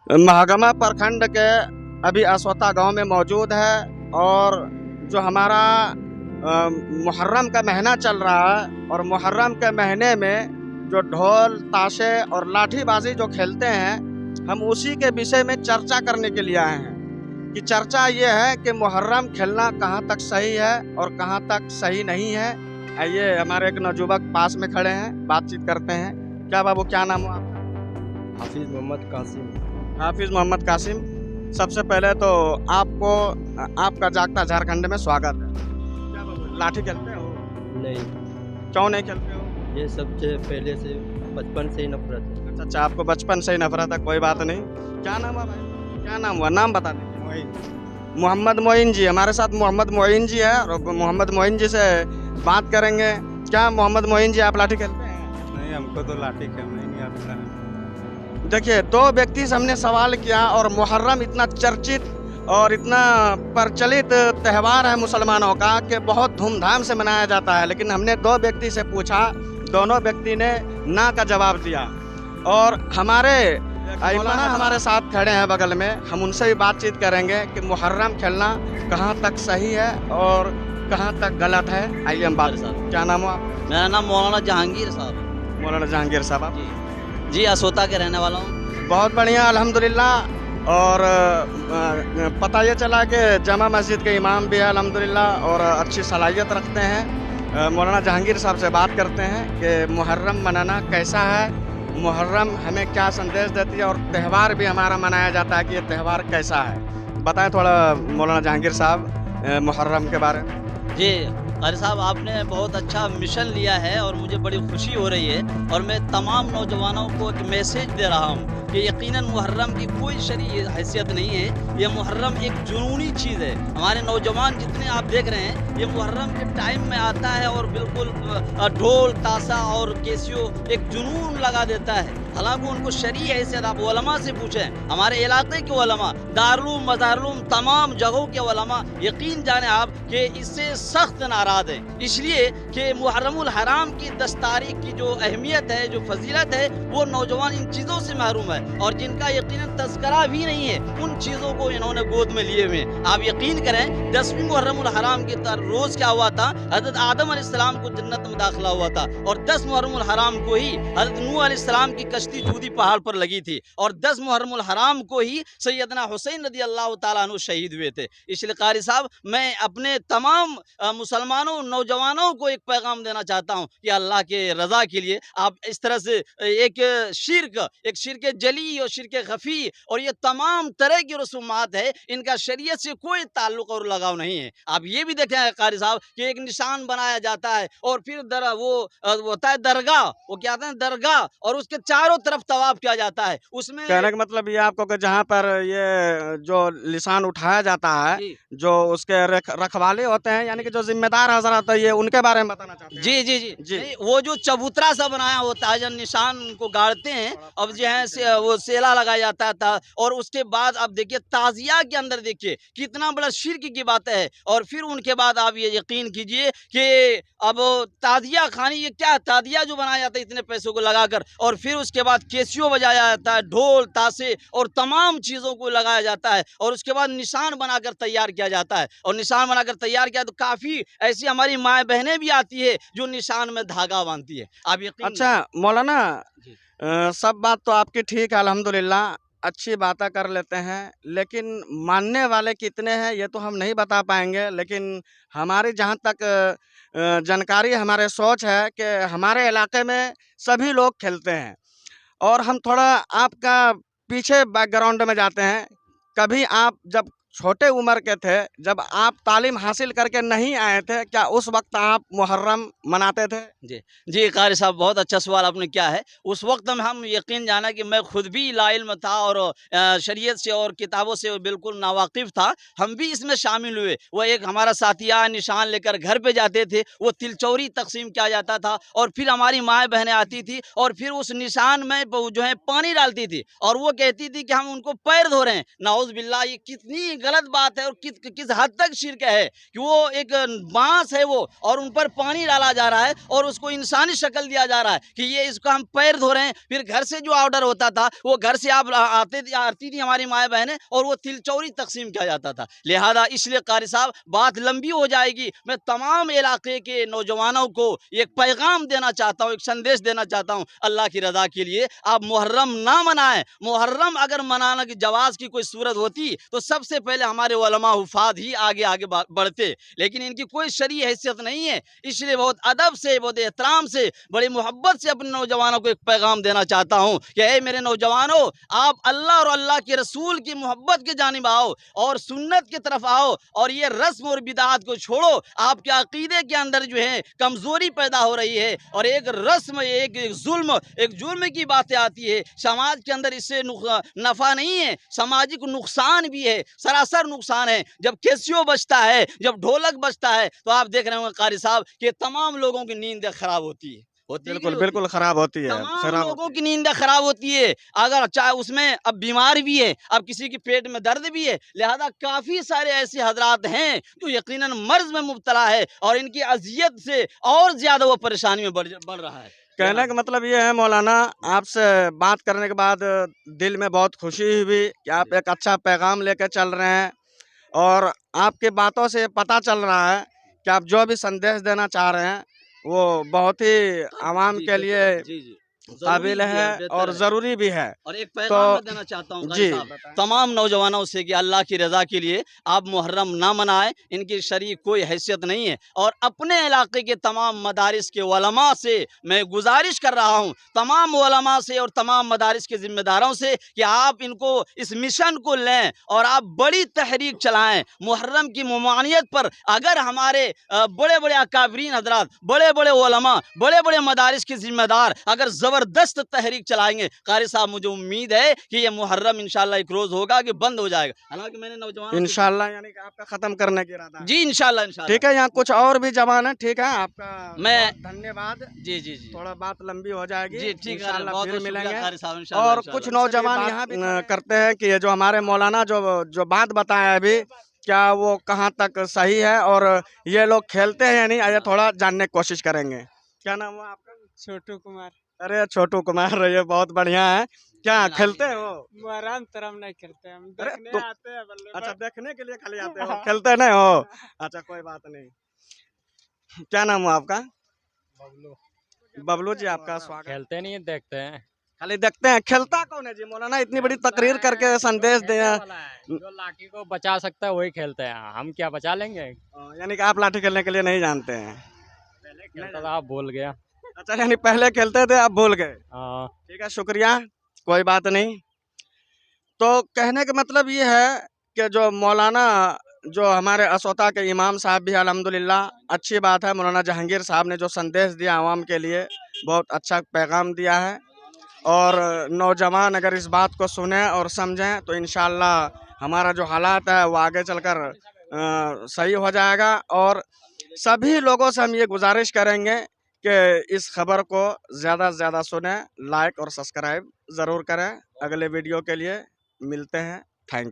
महागमा प्रखंड के अभी असोता गांव में मौजूद है और जो हमारा मुहर्रम का महीना चल रहा है और मुहर्रम के महीने में जो ढोल ताशे और लाठीबाजी जो खेलते हैं, हम उसी के विषय में चर्चा करने के लिए आए हैं कि चर्चा ये है कि मुहर्रम खेलना कहाँ तक सही है और कहाँ तक सही नहीं है। आइए हमारे एक नौजुवक पास में खड़े हैं, बातचीत करते हैं। क्या बाबू, क्या नाम हो आपका? हाफिज मोहम्मद कासिम। हाफिज मोहम्मद कासिम, सबसे पहले तो आपको आपका जागता झारखंड में स्वागत है। क्या बाबू, लाठी खेलते हो? नहीं, क्यों नहीं खेलते हो? ये सबसे पहले से बचपन से ही नफरत है। अच्छा, आपको बचपन से ही नफरत है, कोई बात नहीं। क्या नाम है भाई, क्या नाम हुआ? नाम बता दीजिए। मोहम्मद मोइन जी हमारे साथ, मोहम्मद मोइन जी है और मोहम्मद मोइन जी से बात करेंगे। क्या मोहम्मद मोइन जी, आप लाठी खेलते हैं? नहीं, हमको तो लाठी खेलना ही नहीं आता है। देखिए, दो व्यक्ति से हमने सवाल किया और मुहर्रम इतना चर्चित और इतना प्रचलित त्यौहार है मुसलमानों का कि बहुत धूमधाम से मनाया जाता है, लेकिन हमने दो व्यक्ति से पूछा, दोनों व्यक्ति ने ना का जवाब दिया। और हमारे मौलाना हमारे साथ खड़े हैं बगल में, हम उनसे भी बातचीत करेंगे कि मुहर्रम खेलना कहाँ तक सही है और कहाँ तक गलत है। आइए हम बात। क्या नाम हो आप? मेरा नाम मौलाना जहांगीर साहब। मौलाना जहांगीर साहब, आप? जी, असोता के रहने वाला हूँ। बहुत बढ़िया, अल्हम्दुलिल्लाह। और पता ये चला कि जमा मस्जिद के इमाम भी है अल्हम्दुलिल्लाह और अच्छी सलाहियत रखते हैं। मौलाना जहांगीर साहब से बात करते हैं कि मुहर्रम मनाना कैसा है, मुहर्रम हमें क्या संदेश देती है और त्यौहार भी हमारा मनाया जाता है कि ये त्यौहार कैसा है। बताएं थोड़ा मौलाना जहांगीर साहब मुहर्रम के बारे में। जी कारी साहब, आपने बहुत अच्छा मिशन लिया है और मुझे बड़ी खुशी हो रही है। और मैं तमाम नौजवानों को एक मैसेज दे रहा हूँ कि यकीनन मुहर्रम की कोई शरई हैसियत नहीं है। ये मुहर्रम एक जुनूनी चीज़ है। हमारे नौजवान जितने आप देख रहे हैं, ये मुहर्रम के टाइम में आता है और बिल्कुल ढोल ताशा और कैसियो एक जुनून लगा देता है। हालांकि उनको शरई हैसियत आप उलमा से पूछें, हमारे इलाके के उलमा, दारुल मज़ारुल तमाम जगहों के उलमा यकीन जाने आप कि इससे सख्त नाराज़ है, इसलिए कि मुहर्रमुल हराम की 10 तारीख की जो अहमियत है, जो फजीलत है, वो नौजवान इन चीज़ों से महरूम है। और जिनका यकीनन तज़किरा भी नहीं है, उन चीज़ों को इन्होंने गोद में लिए हुए। आप यकीन करें, 10वीं मुहर्रमुल हराम के रोज़ क्या हुआ था, हज़रत आदम अलैहिस्सलाम को जन्नत में दाखिला हुआ था और 10 मुहर्रमुल हराम को ही हज़रत नूह अलैहिस्सलाम की कश्ती जूदी पहाड़ पर लगी थी और 10 मुहर्रमुल हराम को ही सैयदना हुसैन रज़ी अल्लाह ताला अन्हु शहीद हुए थे। इसलिए कारी साहब, मैं अपने तमाम मुसलमानों नौजवानों को एक पैगाम देना चाहता हूँ कि अल्लाह के रज़ा के लिए आप इस तरह से एक शिरक जली और शिरक खफी और ये तमाम तरह की रसूमात है, इनका शरीयत से कोई ताल्लुक और लगाव नहीं है। आप ये भी देखें कारी साहब कि एक निशान बनाया जाता है और फिर वो होता है दरगाह, वो क्या कहते हैं दरगाह, और उसके चारों तरफ तवाफ किया जाता है। उसमें कहने का मतलब ये आपको कि जहाँ पर ये जो निशान उठाया जाता है, जो उसके रखवाले होते हैं, यानी कि जो जिम्मेदार हजरत है, ये उनके बारे में बताना चाहते हैं? जी जी जी जी। नहीं, वो जो चबूतरा सा बनाया होता है, जब निशान को गाड़ते हैं, अब जो है वो सेला लगाया जाता था और उसके बाद अब देखिए ताजिया के अंदर देखिए कितना बड़ा शिर्क की बात है। और फिर उनके बाद आप ये यकीन कीजिए कि अब ताजिया खानी, ये क्या ताजिया जो बनाया जाता है इतने पैसों को लगाकर, और फिर उसके बाद कैसियो बजाया जाता है, ढोल ताशे और तमाम चीज़ों को लगाया जाता है और उसके बाद निशान बनाकर तैयार किया जाता है। और निशान बनाकर तैयार किया तो काफ़ी ऐसी हमारी माएँ बहनें भी आती है जो निशान में धागा बांधती है। आप यकीन। अच्छा मौलाना, सब बात तो आपकी ठीक है अल्हम्दुलिल्लाह, अच्छी बातें कर लेते हैं, लेकिन मानने वाले कितने हैं ये तो हम नहीं बता पाएंगे। लेकिन हमारी जहाँ तक जानकारी, हमारे सोच है कि हमारे इलाके में सभी लोग खेलते हैं। और हम थोड़ा आपका पीछे बैकग्राउंड में जाते हैं। कभी आप जब छोटे उम्र के थे, जब आप तालीम हासिल करके नहीं आए थे, क्या उस वक्त आप मुहर्रम मनाते थे? जी जी कारी साहब, बहुत अच्छा सवाल आपने किया है। उस वक्त में हम यकीन जाना कि मैं खुद भी लाइल्म था और शरीयत से और किताबों से बिल्कुल नावाकिफ़ था। हम भी इसमें शामिल हुए। वो एक हमारा साथिया निशान लेकर घर पे जाते थे, वो तिलचौरी तकसीम किया जाता था और फिर हमारी माएँ बहनें आती थी और फिर उस निशान में जो है पानी डालती थी और वो कहती थी कि हम उनको पैर धो रहे हैं। नाउज़ बिल्लाह, ये कितनी गलत बात है और किस हद तक शिर्क है कि वो एक बांस है वो, और उन पर पानी डाला जा रहा है और उसको इंसानी शक्ल दिया जा रहा है कि ये इसका हम पैर धो रहे हैं। फिर घर से जो ऑर्डर होता था वो घर से आप आती थी हमारी माएँ बहनें, और वो तिलचौरी तकसीम किया जाता था। लिहाजा इसलिए कारी साहब बात लंबी हो जाएगी। मैं तमाम इलाके के नौजवानों को एक पैगाम देना चाहता हूँ, एक संदेश देना चाहता हूँ अल्लाह की रज़ा के लिए। आप मुहर्रम ना मनाएं। मुहर्रम अगर मनाना की जवाज़ की कोई सूरत होती तो सबसे पहले हमारे उलमा हुफ़ाज़ ही आगे आगे बढ़ते, लेकिन इनकी कोई शरई हैसियत नहीं है। इसलिए बहुत अदब से, बहुत एहतराम से, बड़ी मोहब्बत से अपने नौजवानों को एक पैगाम देना चाहता हूँ कि ए मेरे नौजवानों, आप अल्लाह और अल्लाह के रसूल की मोहब्बत की जानिब आओ और सुन्नत की तरफ आओ और ये रस्म और बिदात को छोड़ो। आपके अकीदे के अंदर जो है कमज़ोरी पैदा हो रही है और एक रस्म, एक जुल्म की बातें आती है समाज के अंदर। इससे नफ़ा नहीं है, सामाजिक नुकसान भी है, सरासर नुकसान है। जब कैसियो बजता है, जब ढोलक बजता है तो आप देख रहे होंगे कारी साहब कि तमाम लोगों की नींद खराब होती है। बिल्कुल, बिल्कुल ख़राब होती है, तमाम ख़राब लोगों होती की नींद खराब होती है। अगर चाहे उसमें अब बीमार भी है, अब किसी के पेट में दर्द भी है, लिहाजा काफ़ी सारे ऐसे हज़रात हैं जो यकीनन मर्ज़ में मुब्तला है और इनकी अज़ियत से और ज़्यादा वो परेशानी में बढ़ रहा है। कहने का मतलब ये है मौलाना, आपसे बात करने के बाद दिल में बहुत खुशी हुई कि आप एक अच्छा पैगाम लेकर चल रहे हैं और आपकी बातों से पता चल रहा है कि आप जो भी संदेश देना चाह रहे हैं वो बहुत ही आवाम के लिए काबिल है और ज़रूरी भी है। और एक पैगाम तो मैं देना चाहता हूँ कारी जी, साहब तमाम नौजवानों से कि अल्लाह की रज़ा के लिए आप मुहर्रम ना मनाएं, इनकी शरई कोई हैसियत नहीं है। और अपने इलाके के तमाम मदारिस के उलमा से मैं गुजारिश कर रहा हूँ, तमाम उलमा से और तमाम मदारिस के ज़िम्मेदारों से कि आप इनको इस मिशन को लें और आप बड़ी तहरीक चलाएँ मुहर्रम की ममानियत पर। अगर हमारे बड़े बड़े अकाबरीन हज़रात, बड़े बड़े उलमा, बड़े बड़े मदारिस के ज़िम्मेदार अगर ज़बरदस्त तहरीक चलाएंगे कारी साहब, मुझे उम्मीद है कि ये मुहर्रम इंशाल्लाह एक रोज़ होगा कि बंद हो जाएगा। हालांकि मैंने नौजवान इंशाल्लाह, यानी कि आपका ख़त्म करने की इरादा है। जी इंशाल्लाह ठीक है, यहाँ कुछ और भी जवान है। ठीक है, आपका मैं बहुत धन्यवाद। जी थोड़ा बात लंबी हो जाएगी, जी ठीक है, इंशाल्लाह बहुत फिर बहुत शुक्रिया मिलेंगे। कारी साहब, इंशाल्लाह और इंशाल्लाह। कुछ नौजवान यहाँ भी करते हैं कि ये जो हमारे मौलाना जो बात बताया अभी, क्या वो कहाँ तक सही है और ये लोग खेलते हैं या नहीं, ये थोड़ा जानने की कोशिश करेंगे। क्या नाम हुआ आपका? छोटू कुमार। अरे छोटू कुमार, ये बहुत बढ़िया है। क्या खेलते हो? मुहर्रम तरम नहीं खेलते हम, अरे देखने तो आते हैं बल्ले अच्छा, पर। देखने के लिए खाली आते हो, खेलते नहीं हो? अच्छा, कोई बात नहीं। क्या नाम हुआ आपका? बबलू। बबलू जी, आपका स्वागत। खेलते नहीं है, देखते हैं। खाली देखते हैं, खेलता कौन है जी? मौलाना इतनी बड़ी तकरीर करके संदेश दे, जो लाठी को बचा सकता है वही खेलते हैं, हम क्या बचा लेंगे। यानी कि आप लाठी खेलने के लिए नहीं जानते हैं। पहले खेलता था, आप भूल गया। अच्छा, यानी पहले खेलते थे, आप भूल गए। हाँ। ठीक है, शुक्रिया, कोई बात नहीं। तो कहने का मतलब ये है कि जो मौलाना, जो हमारे असोता के इमाम साहब भी अल्हम्दुलिल्लाह, अच्छी बात है। मौलाना जहांगीर साहब ने जो संदेश दिया आवाम के लिए, बहुत अच्छा पैगाम दिया है। और नौजवान अगर इस बात को सुने और समझें तो इंशाअल्लाह हमारा जो हालात है वो आगे चलकर सही हो जाएगा। और सभी लोगों से हम ये गुजारिश करेंगे कि इस खबर को ज़्यादा से ज़्यादा सुने, लाइक और सब्सक्राइब ज़रूर करें। अगले वीडियो के लिए मिलते हैं। Thank you.